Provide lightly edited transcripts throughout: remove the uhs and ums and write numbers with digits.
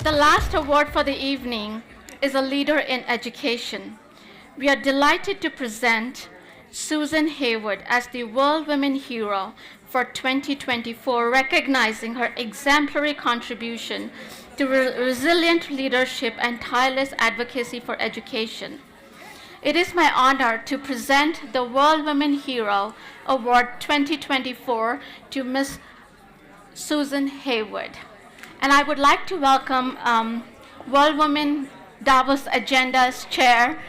The last award for the evening is a leader in education. We are delighted to present Suzanne Heywood as the World Women Hero for 2024, recognizing her exemplary contribution to resilient leadership and tireless advocacy for education. It is my honor to present the World Women Hero Award 2024 to Ms. Suzanne Heywood. And I would like to welcome World Woman Davos Agenda's chair,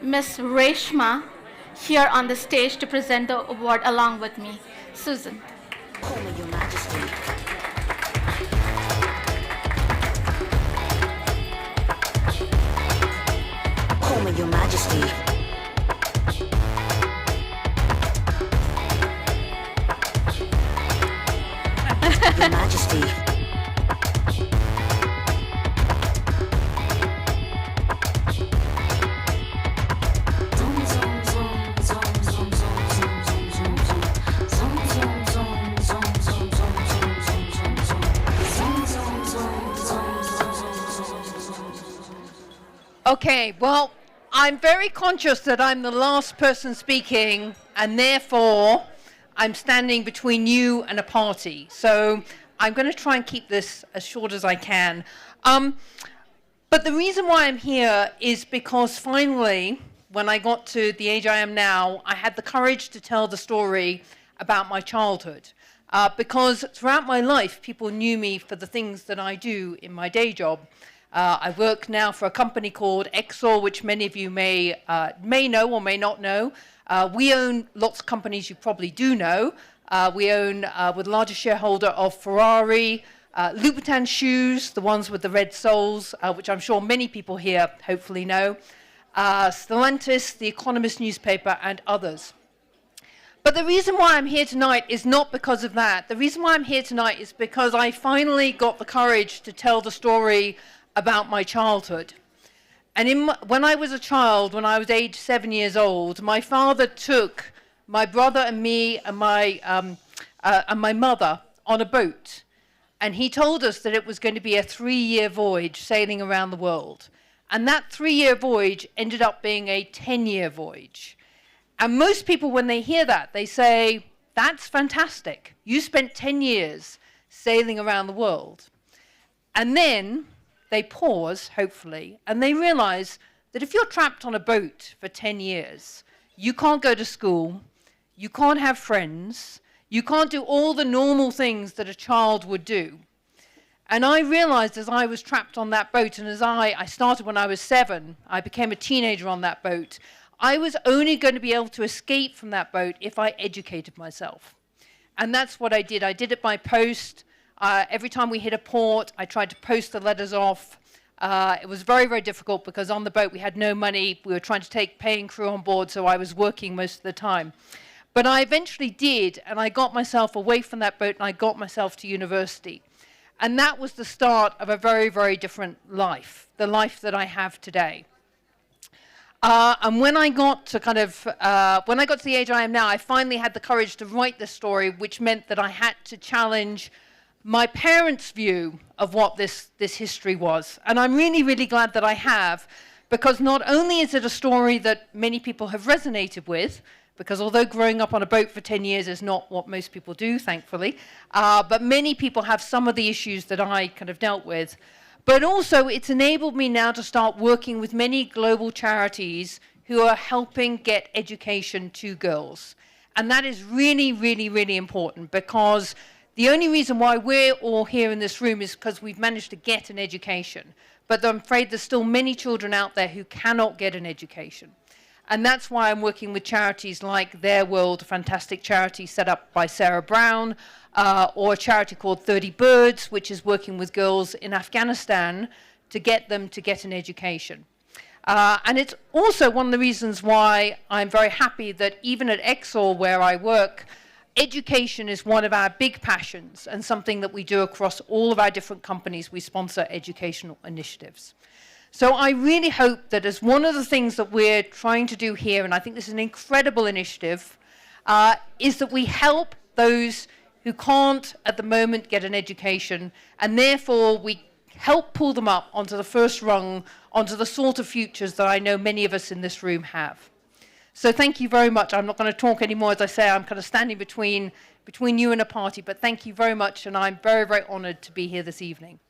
Ms. Reshma, here on the stage to present the award along with me. Suzanne. Call me your majesty. Call me your majesty. Your majesty. Okay, well, I'm very conscious that I'm the last person speaking, and therefore I'm standing between you and a party. So I'm going to try and keep this as short as I can. But the reason why I'm here is because finally, when I got to the age I am now, I had the courage to tell the story about my childhood. Because throughout my life, people knew me for the things that I do in my day job. I work now for a company called Exor, which many of you may know or may not know. We own lots of companies you probably do know. We own, we're the largest shareholder of Ferrari, Louboutin shoes, the ones with the red soles, which I'm sure many people here hopefully know, Stellantis, The Economist newspaper, and others. But the reason why I'm here tonight is not because of that. The reason why I'm here tonight is because I finally got the courage to tell the story about my childhood. And when I was a child, when I was age 7 years old, my father took my brother and me and my mother on a boat. And he told us that it was going to be a 3-year voyage sailing around the world. And that 3-year voyage ended up being a 10-year voyage. And most people, when they hear that, they say, that's fantastic. You spent 10 years sailing around the world. And then they pause, hopefully, and they realize that if you're trapped on a boat for 10 years, you can't go to school, you can't have friends, you can't do all the normal things that a child would do. And I realized as I was trapped on that boat, and as I started when I was 7, I became a teenager on that boat, I was only going to be able to escape from that boat if I educated myself. And that's what I did. I did it by post. Every time we hit a port, I tried to post the letters off. It was very, very difficult because on the boat we had no money. We were trying to take paying crew on board, so I was working most of the time. But I eventually did, and I got myself away from that boat, and I got myself to university. And that was the start of a very, very different life, the life that I have today. And when I got to the age I am now, I finally had the courage to write this story, which meant that I had to challenge my parents' view of what this history was. And I'm really, really glad that I have, because not only is it a story that many people have resonated with, because although growing up on a boat for 10 years is not what most people do, thankfully, but many people have some of the issues that I kind of dealt with. But also it's enabled me now to start working with many global charities who are helping get education to girls. And that is really, really, really important, because the only reason why we're all here in this room is because we've managed to get an education. But I'm afraid there's still many children out there who cannot get an education. And that's why I'm working with charities like Their World, a fantastic charity set up by Sarah Brown, or a charity called 30 Birds, which is working with girls in Afghanistan to get them to get an education. And it's also one of the reasons why I'm very happy that even at Exor, where I work, education is one of our big passions and something that we do across all of our different companies. We sponsor educational initiatives. So I really hope that as one of the things that we're trying to do here, and I think this is an incredible initiative, is that we help those who can't at the moment get an education, and therefore we help pull them up onto the first rung, onto the sort of futures that I know many of us in this room have. So thank you very much. I'm not going to talk anymore. As I say, I'm kind of standing between you and a party, but thank you very much, and I'm very, very honored to be here this evening.